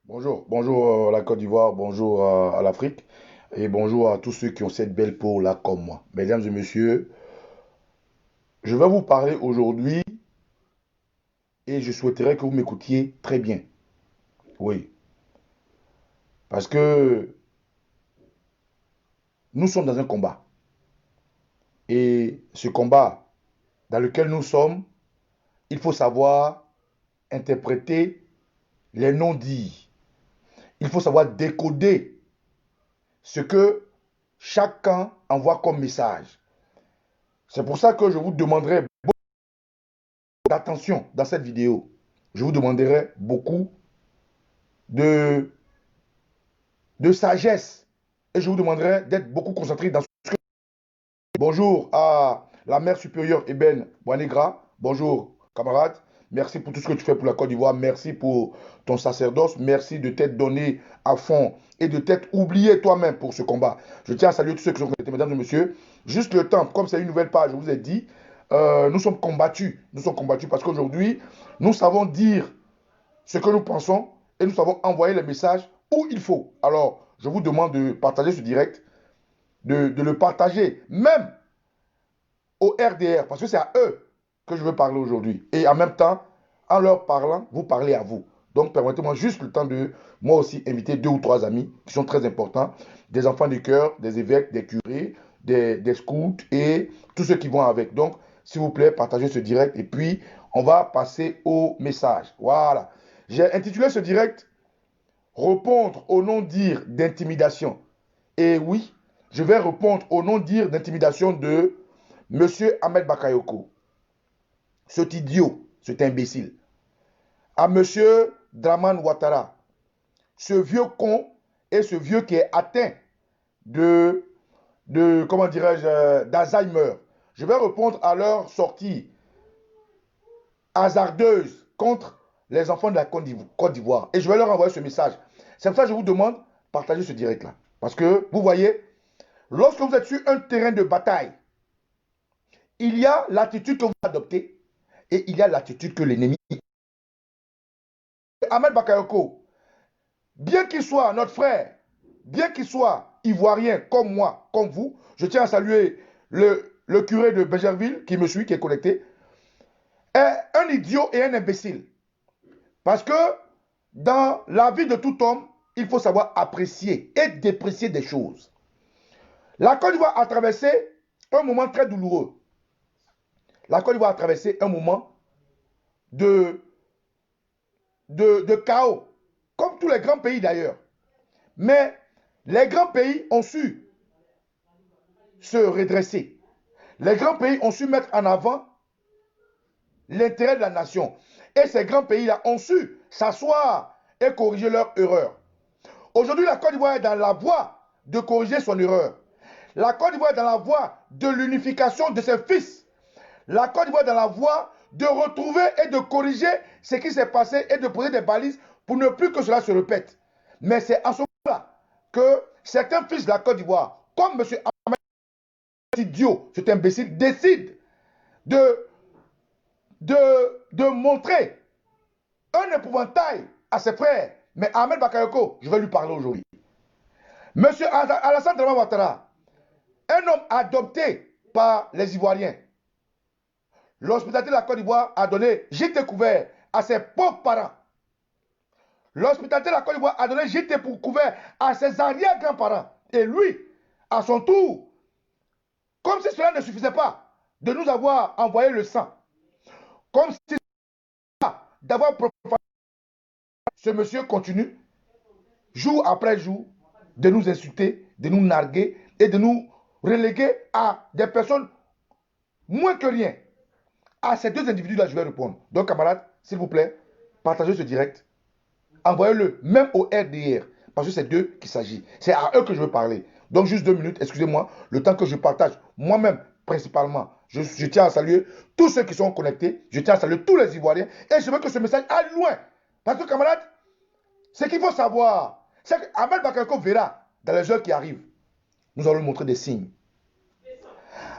Bonjour, bonjour la Côte d'Ivoire, bonjour à l'Afrique et bonjour à tous ceux qui ont cette belle peau là comme moi. Mesdames et messieurs, je vais vous parler aujourd'hui et je souhaiterais que vous m'écoutiez très bien. Oui, parce que nous sommes dans un combat et ce combat dans lequel nous sommes, il faut savoir interpréter les non-dits. Il faut savoir décoder ce que chacun envoie comme message. C'est pour ça que je vous demanderai d'attention dans cette vidéo. Je vous demanderai beaucoup de, de sagesse et je vous demanderai d'être beaucoup concentré dans ce que... Bonjour à la mère supérieure Eben Boanegra. Bonjour camarade. Merci pour tout ce que tu fais pour la Côte d'Ivoire. Merci pour ton sacerdoce. Merci de t'être donné à fond et de t'être oublié toi-même pour ce combat. Je tiens à saluer tous ceux qui sont connectés, mesdames et messieurs. Juste le temps, comme c'est une nouvelle page, je vous ai dit, nous sommes combattus. Nous sommes combattus parce qu'aujourd'hui, nous savons dire ce que nous pensons et nous savons envoyer les messages où il faut. Alors, je vous demande de partager ce direct, de le partager même au RDR, parce que c'est à eux que je veux parler aujourd'hui. Et en même temps, en leur parlant, vous parlez à vous. Donc, permettez-moi juste le temps de, moi aussi, inviter deux ou trois amis qui sont très importants, des enfants du cœur, des évêques, des curés, des scouts et tous ceux qui vont avec. Donc, s'il vous plaît, partagez ce direct et puis on va passer au message. Voilà. J'ai intitulé ce direct répondre au non-dire d'intimidation. Et oui, je vais répondre au non-dire d'intimidation de Monsieur Ahmed Bakayoko, cet idiot, cet imbécile. À Monsieur Draman Ouattara, ce vieux con et ce vieux qui est atteint comment dirais-je, d'Alzheimer. Je vais répondre à leur sortie hasardeuse contre les enfants de la Côte d'Ivoire. Et je vais leur envoyer ce message. C'est pour ça que je vous demande, partagez ce direct-là. Parce que, vous voyez, lorsque vous êtes sur un terrain de bataille, il y a l'attitude que vous adoptez et il y a l'attitude que l'ennemi... Ahmed Bakayoko, bien qu'il soit notre frère, bien qu'il soit ivoirien comme moi, comme vous, je tiens à saluer le curé de Bégerville qui me suit, qui est connecté, est un idiot et un imbécile. Parce que dans la vie de tout homme, il faut savoir apprécier et déprécier des choses. La Côte d'Ivoire a traversé un moment très douloureux. La Côte d'Ivoire a traversé un moment de, de chaos, comme tous les grands pays d'ailleurs. Mais les grands pays ont su se redresser. Les grands pays ont su mettre en avant l'intérêt de la nation. Et ces grands pays-là ont su s'asseoir et corriger leurs erreurs. Aujourd'hui, la Côte d'Ivoire est dans la voie de corriger son erreur. La Côte d'Ivoire est dans la voie de l'unification de ses fils. La Côte d'Ivoire est dans la voie de retrouver et de corriger ce qui s'est passé et de poser des balises pour ne plus que cela se répète. Mais c'est à ce moment-là que certains fils de la Côte d'Ivoire, comme M. Ahmed, cet idiot, cet imbécile, décident de, de montrer un épouvantail à ses frères. Mais Ahmed Bakayoko, je vais lui parler aujourd'hui. M. Alassane Draman Ouattara, un homme adopté par les Ivoiriens. L'hospitalité de la Côte d'Ivoire a donné gîte couvert à ses pauvres parents. L'hospitalité de la Côte d'Ivoire a donné gîte couvert à ses arrière-grands-parents. Et lui, à son tour, comme si cela ne suffisait pas de nous avoir envoyé le sang, comme si d'avoir profané, ce monsieur continue, jour après jour, de nous insulter, de nous narguer et de nous reléguer à des personnes moins que rien. À ces deux individus-là, je vais répondre. Donc, camarades, s'il vous plaît, partagez ce direct. Envoyez-le même au RDR. Parce que c'est d'eux qu'il s'agit. C'est à eux que je veux parler. Donc, juste 2 minutes, excusez-moi, le temps que je partage moi-même, principalement. Je tiens à saluer tous ceux qui sont connectés. Je tiens à saluer tous les Ivoiriens. Et je veux que ce message aille loin. Parce que, camarades, ce qu'il faut savoir, c'est qu'Ahmed Bakayoko verra dans les heures qui arrivent. Nous allons lui montrer des signes.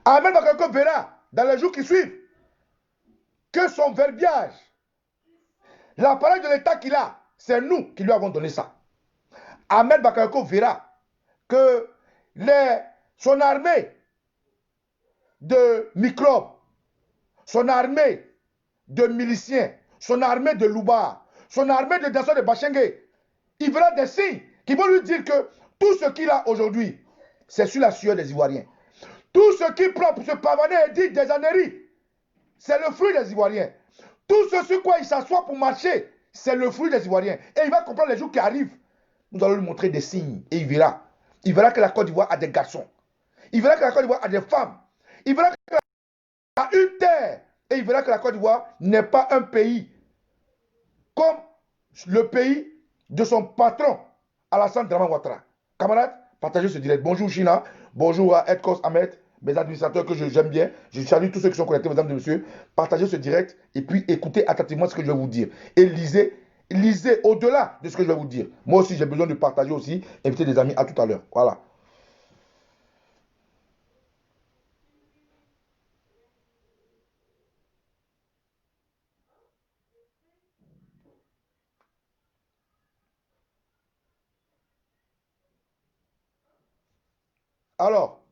Ahmed Bakayoko verra dans les jours qui suivent que son verbiage, l'appareil de l'État qu'il a, c'est nous qui lui avons donné ça. Ahmed Bakayoko verra que son armée de microbes, son armée de miliciens, son armée de loubards, son armée de danseurs de Bachengue, il verra des signes qui vont lui dire que tout ce qu'il a aujourd'hui, c'est sur la sueur des Ivoiriens. Tout ce qu'il prend pour se pavaner et dire des âneries, c'est le fruit des Ivoiriens. Tout ce sur quoi il s'assoit pour marcher, c'est le fruit des Ivoiriens. Et il va comprendre les jours qui arrivent. Nous allons lui montrer des signes et il verra. Il verra que la Côte d'Ivoire a des garçons. Il verra que la Côte d'Ivoire a des femmes. Il verra qu'elle a une terre. Et il verra que la Côte d'Ivoire n'est pas un pays comme le pays de son patron, Alassane Dramane Ouattara. Camarades, partagez ce direct. Bonjour China, bonjour à Edkos Ahmed, mes administrateurs que j'aime bien. Je salue tous ceux qui sont connectés, mesdames et messieurs. Partagez ce direct et puis écoutez attentivement ce que je vais vous dire. Et lisez au-delà de ce que je vais vous dire. Moi aussi, j'ai besoin de partager aussi. Invitez des amis. À tout à l'heure. Voilà. Alors,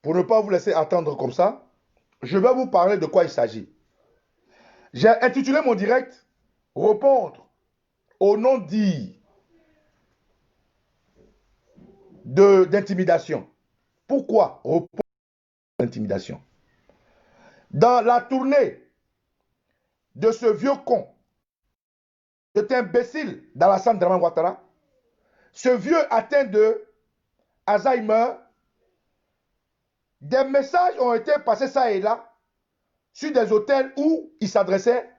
pour ne pas vous laisser attendre comme ça, je vais vous parler de quoi il s'agit. J'ai intitulé mon direct « Répondre au non-dit d'intimidation ». Pourquoi répondre à l'intimidation? Dans la tournée de ce vieux con, cet imbécile d'Alassane Dramane Ouattara, ce vieux atteint de Alzheimer, des messages ont été passés ça et là sur des hôtels où il s'adressait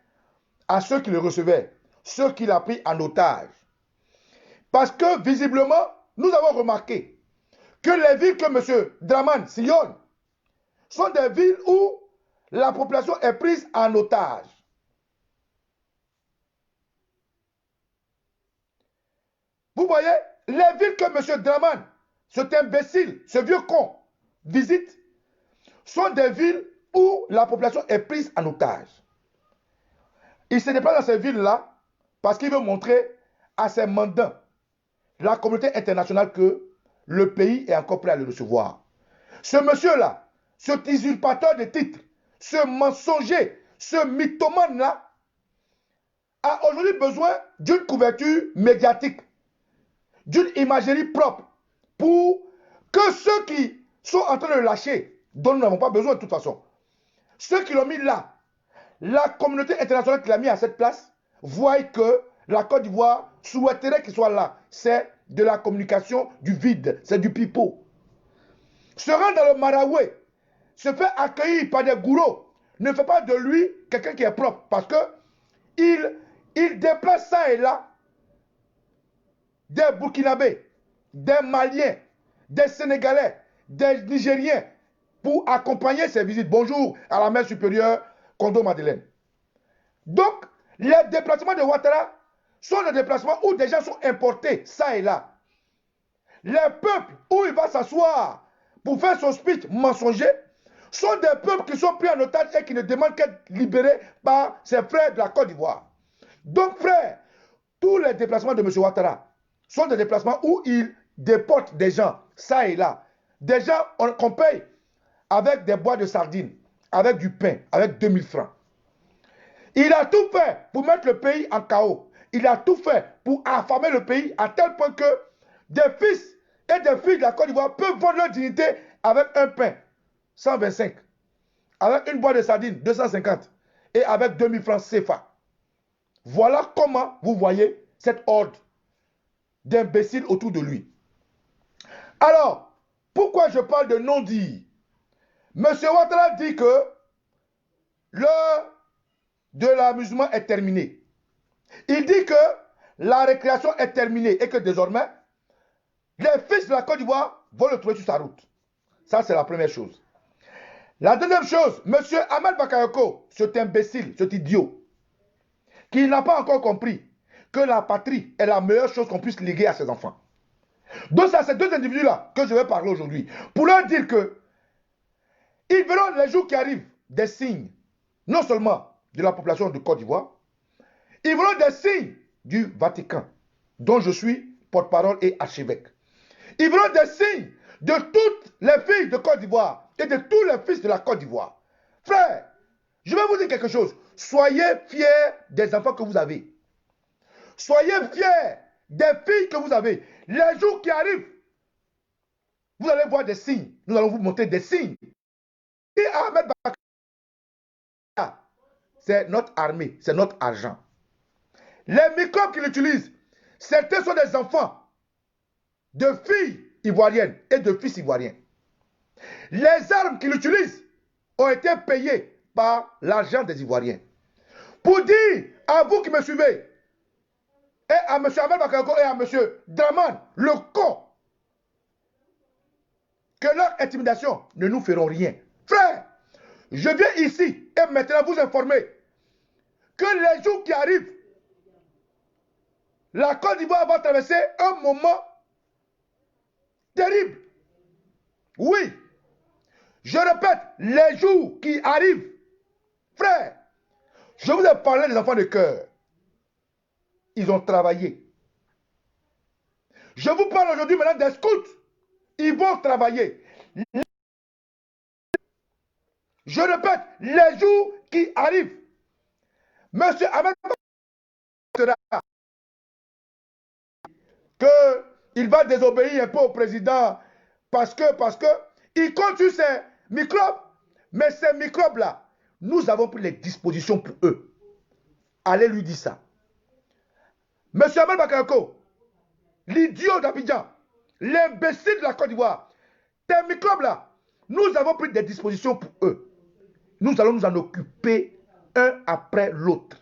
à ceux qui le recevaient, ceux qu'il a pris en otage. Parce que visiblement, nous avons remarqué que les villes que M. Dramane sillonne sont des villes où la population est prise en otage. Vous voyez, les villes que M. Dramane, cet imbécile, ce vieux con, visite, sont des villes où la population est prise en otage. Il se déplace dans ces villes-là parce qu'il veut montrer à ses mandants, la communauté internationale, que le pays est encore prêt à le recevoir. Ce monsieur-là, cet usurpateur de titres, ce mensonger, ce mythomane-là, a aujourd'hui besoin d'une couverture médiatique, d'une imagerie propre, pour que ceux qui sont en train de le lâcher, dont nous n'avons pas besoin de toute façon, ceux qui l'ont mis là, la communauté internationale qui l'a mis à cette place, voient que la Côte d'Ivoire souhaiterait qu'il soit là. C'est de la communication du vide, c'est du pipeau. Se rendre dans le Maraoué, se faire accueillir par des gourous, ne fait pas de lui quelqu'un qui est propre, parce que il déplace ça et là des Burkinabés, des Maliens, des Sénégalais, des Nigériens pour accompagner ses visites. Bonjour à la mère supérieure Kondo Madeleine. Donc, les déplacements de Ouattara sont des déplacements où des gens sont importés, ça et là. Les peuples où il va s'asseoir pour faire son speech mensonger sont des peuples qui sont pris en otage et qui ne demandent qu'être libérés par ses frères de la Côte d'Ivoire. Donc, frère, tous les déplacements de M. Ouattara sont des déplacements où il déporte des gens, ça et là. Des gens qu'on paye avec des bois de sardines, avec du pain, avec 2000 francs. Il a tout fait pour mettre le pays en chaos. Il a tout fait pour affamer le pays à tel point que des fils et des filles de la Côte d'Ivoire peuvent vendre leur dignité avec un pain, 125, avec une boîte de sardines, 250, et avec 2000 francs CFA. Voilà comment vous voyez cette horde d'imbéciles autour de lui. Alors, pourquoi je parle de non-dit? M. Ouattara dit que l'heure de l'amusement est terminée. Il dit que la récréation est terminée et que désormais, les fils de la Côte d'Ivoire vont le trouver sur sa route. Ça, c'est la première chose. La deuxième chose, M. Ahmed Bakayoko, cet imbécile, cet idiot, qui n'a pas encore compris que la patrie est la meilleure chose qu'on puisse léguer à ses enfants. Donc, c'est à ces deux individus-là que je vais parler aujourd'hui, pour leur dire que ils verront les jours qui arrivent des signes, non seulement de la population de Côte d'Ivoire, Ils veulent des signes du Vatican, dont je suis porte-parole et archevêque. Ils veulent des signes de toutes les filles de Côte d'Ivoire et de tous les fils de la Côte d'Ivoire. Frère, je vais vous dire quelque chose. Soyez fiers des enfants que vous avez. Soyez fiers des filles que vous avez. Les jours qui arrivent, vous allez voir des signes. Nous allons vous montrer des signes. Et Ahmed Bakar, c'est notre armée, c'est notre argent. Les microbes qu'il utilise, certains sont des enfants de filles ivoiriennes et de fils ivoiriens. Les armes qu'il utilise ont été payées par l'argent des Ivoiriens. Pour dire à vous qui me suivez, et à M. Ahmed Bakayoko et à M. Draman, le con, que leur intimidation ne nous feront rien. Frère, je viens ici et maintenant vous informer que les jours qui arrivent, la Côte d'Ivoire va traverser un moment terrible. Oui, je répète, les jours qui arrivent, frère, je vous ai parlé des enfants de cœur. Ils ont travaillé. Je vous parle aujourd'hui maintenant des scouts. Ils vont travailler. Je répète, les jours qui arrivent, Monsieur Ahmed sera qu'il va désobéir un peu au président parce que il compte sur ces microbes. Mais ces microbes-là, nous avons pris les dispositions pour eux. Allez lui dire ça. Monsieur Ahmed Bakayoko, l'idiot d'Abidjan, l'imbécile de la Côte d'Ivoire, ces microbes-là, nous avons pris des dispositions pour eux. Nous allons nous en occuper un après l'autre.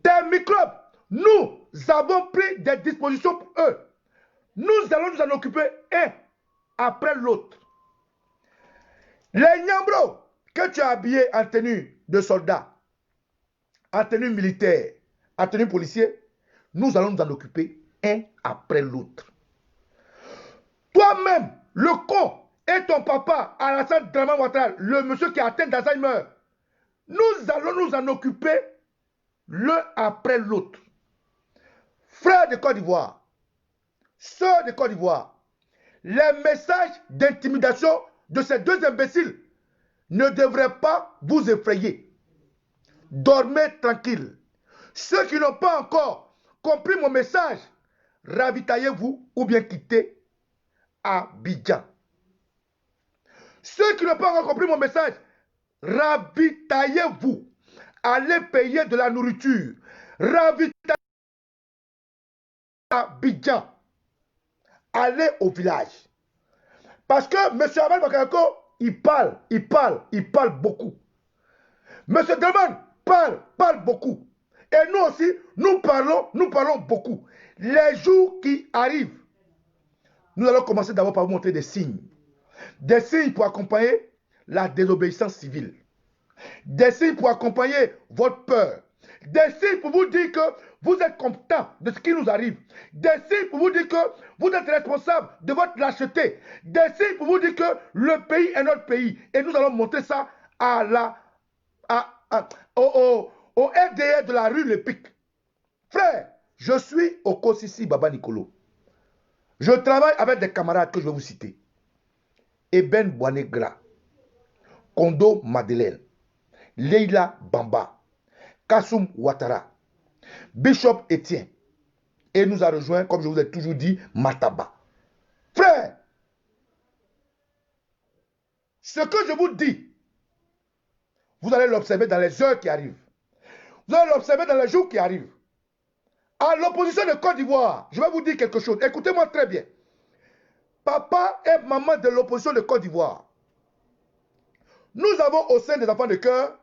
Ces microbes, nous avons pris des dispositions pour eux. Nous allons nous en occuper un après l'autre. Les Nyambros que tu as habillés en tenue de soldat, en tenue militaire, en tenue policier, nous allons nous en occuper un après l'autre. Toi-même, le con, et ton papa, Alassane Draman Ouattara, le monsieur qui a atteint d'Alzheimer, nous allons nous en occuper l'un après l'autre. Frères de Côte d'Ivoire, sœurs de Côte d'Ivoire, les messages d'intimidation de ces deux imbéciles ne devraient pas vous effrayer. Dormez tranquille. Ceux qui n'ont pas encore compris mon message, ravitaillez-vous ou bien quittez Abidjan. Ceux qui n'ont pas encore compris mon message, ravitaillez-vous. Allez payer de la nourriture. Ravitaillez Abidjan. Allez au village. Parce que M. Ahmed Bakayoko, il parle beaucoup. M. Draman parle beaucoup. Et nous aussi, nous parlons beaucoup. Les jours qui arrivent, nous allons commencer d'abord par vous montrer des signes. Des signes pour accompagner la désobéissance civile. Des signes pour accompagner votre peur. Des signes pour vous dire que vous êtes content de ce qui nous arrive. Des signes pour vous dire que vous êtes responsable de votre lâcheté. Des signes pour vous dire que le pays est notre pays. Et nous allons montrer ça au FDR de la rue Le Pic. Frère, je suis au Kosisi Baba Nicolo. Je travaille avec des camarades que je vais vous citer. Eben Boanegra, Kondo Madeleine, Leila Bamba, Kassoum Ouattara, Bishop Etienne. Et nous a rejoint, comme je vous ai toujours dit, Mataba. Frère, ce que je vous dis, vous allez l'observer dans les heures qui arrivent. Vous allez l'observer dans les jours qui arrivent. À l'opposition de Côte d'Ivoire, je vais vous dire quelque chose. Écoutez-moi très bien. Papa et maman de l'opposition de Côte d'Ivoire, nous avons au sein des enfants de cœur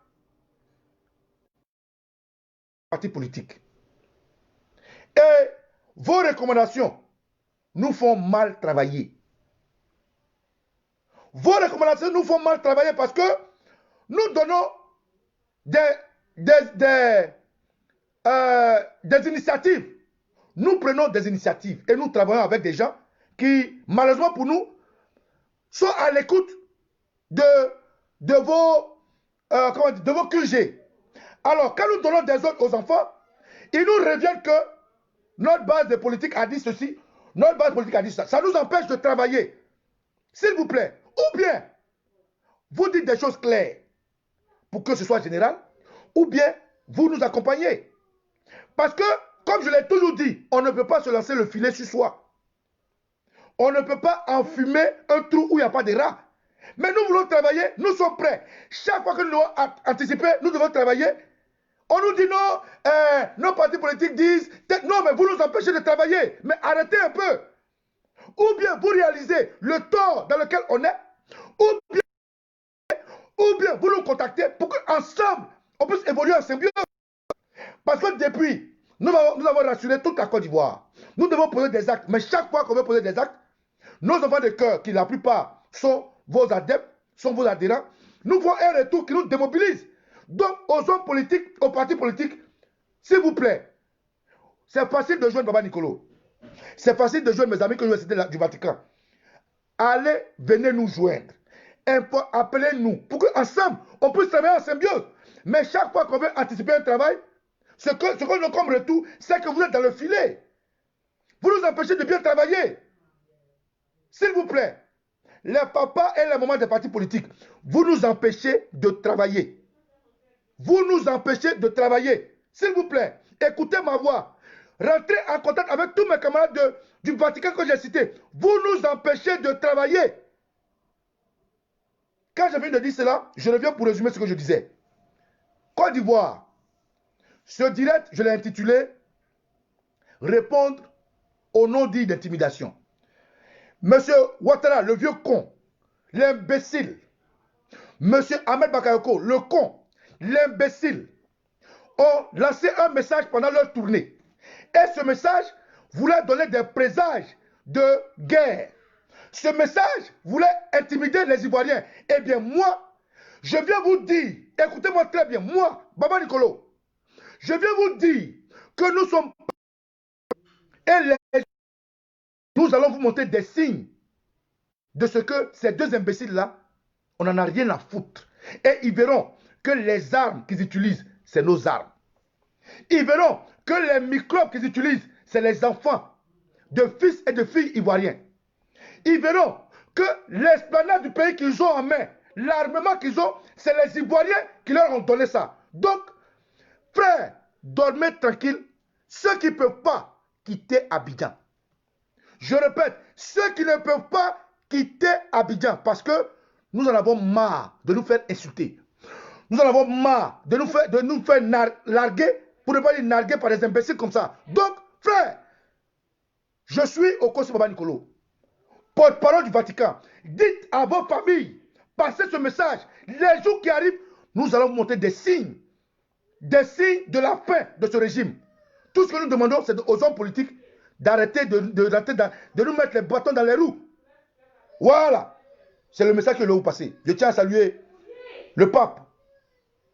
parti politique. Et vos recommandations nous font mal travailler. Vos recommandations nous font mal travailler parce que nous donnons des initiatives. Nous prenons des initiatives et nous travaillons avec des gens qui, malheureusement pour nous, sont à l'écoute de vos QG, Alors, quand nous donnons des ordres aux enfants, ils nous reviennent que notre base de politique a dit ceci, notre base politique a dit ça. Ça nous empêche de travailler. S'il vous plaît. Ou bien, vous dites des choses claires pour que ce soit général, ou bien vous nous accompagnez. Parce que, comme je l'ai toujours dit, on ne peut pas se lancer le filet sur soi. On ne peut pas enfumer un trou où il n'y a pas de rats. Mais nous voulons travailler, nous sommes prêts. Chaque fois que nous devons anticiper, nous devons travailler. On nous dit non, nos partis politiques disent, non, mais vous nous empêchez de travailler. Mais arrêtez un peu. Ou bien vous réalisez le tort dans lequel on est, ou bien vous nous contactez pour qu'ensemble, on puisse évoluer en symbiose. Parce que depuis, nous avons rassuré toute la Côte d'Ivoire. Nous devons poser des actes. Mais chaque fois qu'on veut poser des actes, nos enfants de cœur, qui la plupart sont vos adeptes, sont vos adhérents, nous voient un retour qui nous démobilise. Donc, aux hommes politiques, aux partis politiques, s'il vous plaît, c'est facile de joindre Baba Nicolo. C'est facile de joindre mes amis que l'Université du Vatican. Allez, venez nous joindre. Appelez-nous pour qu'ensemble, on puisse travailler en symbiose. Mais chaque fois qu'on veut anticiper un travail, ce qu'on a comme retour, c'est que vous êtes dans le filet. Vous nous empêchez de bien travailler. S'il vous plaît, les papas et les mamans des partis politiques, vous nous empêchez de travailler. Vous nous empêchez de travailler. S'il vous plaît, écoutez ma voix. Rentrez en contact avec tous mes camarades du Vatican que j'ai cités. Vous nous empêchez de travailler. Quand je viens de dire cela, je reviens pour résumer ce que je disais. Côte d'Ivoire, ce direct, je l'ai intitulé « Répondre au non-dit d'intimidation ». Monsieur Ouattara, le vieux con, l'imbécile, monsieur Ahmed Bakayoko, le con, l'imbécile, ont lancé un message pendant leur tournée. Et ce message voulait donner des présages de guerre. Ce message voulait intimider les Ivoiriens. Eh bien, moi, je viens vous dire, écoutez-moi très bien, moi, Baba Nicolo, je viens vous dire que nous sommes et nous allons vous montrer des signes de ce que ces deux imbéciles-là, on n'en a rien à foutre. Et ils verront que les armes qu'ils utilisent, c'est nos armes. Ils verront que les microbes qu'ils utilisent, c'est les enfants de fils et de filles ivoiriens. Ils verront que l'esplanade du pays qu'ils ont en main, l'armement qu'ils ont, c'est les Ivoiriens qui leur ont donné ça. Donc, frères, dormez tranquille. Ceux qui ne peuvent pas quitter Abidjan. Je répète, ceux qui ne peuvent pas quitter Abidjan parce que nous en avons marre de nous faire insulter. Nous en avons marre de nous faire larguer, pour ne pas dire narguer par des imbéciles comme ça. Donc, frère, je suis au Kosi Baba Nicolo, porte-parole du Vatican. Dites à vos familles, passez ce message. Les jours qui arrivent, nous allons vous montrer des signes de la fin de ce régime. Tout ce que nous demandons, c'est aux hommes politiques d'arrêter de nous mettre les bâtons dans les roues. Voilà. C'est le message que je vais vous passer. Je tiens à saluer le pape,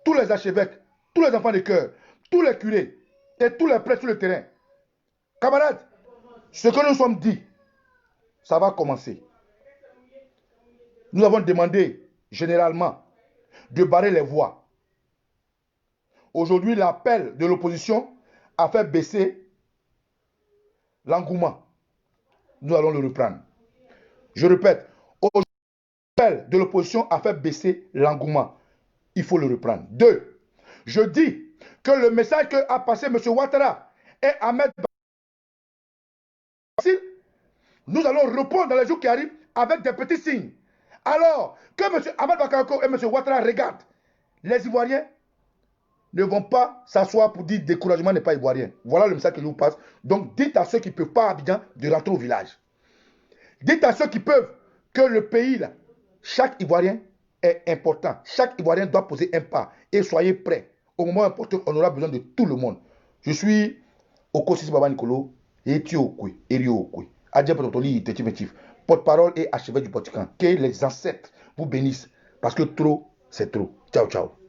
tous les archevêques, tous les enfants de cœur, tous les curés et tous les prêtres sur le terrain. Camarades, ce que nous sommes dit, ça va commencer. Nous avons demandé généralement de barrer les voies. Aujourd'hui, l'appel de l'opposition a fait baisser l'engouement. Nous allons le reprendre. Je répète, aujourd'hui, l'appel de l'opposition a fait baisser l'engouement. Il faut le reprendre. 2. Je dis que le message que a passé M. Ouattara et Ahmed Bakayoko, nous allons répondre dans les jours qui arrivent avec des petits signes. Alors que M. Ahmed Bakayoko et M. Ouattara regardent, les Ivoiriens ne vont pas s'asseoir pour dire découragement n'est pas ivoirien. Voilà le message que je vous passe. Donc dites à ceux qui ne peuvent pas à Abidjan de rentrer au village. Dites à ceux qui peuvent que le pays, là, chaque Ivoirien est important. Chaque Ivoirien doit poser un pas. Et soyez prêts. Au moment important, on aura besoin de tout le monde. Je suis au Kosi Baba Nicolo, Ethiopie, Eriokwe, Adja Potoli, Techimetif, porte-parole et archevêque du Vatican. Que les ancêtres vous bénissent. Parce que trop, c'est trop. Ciao, ciao.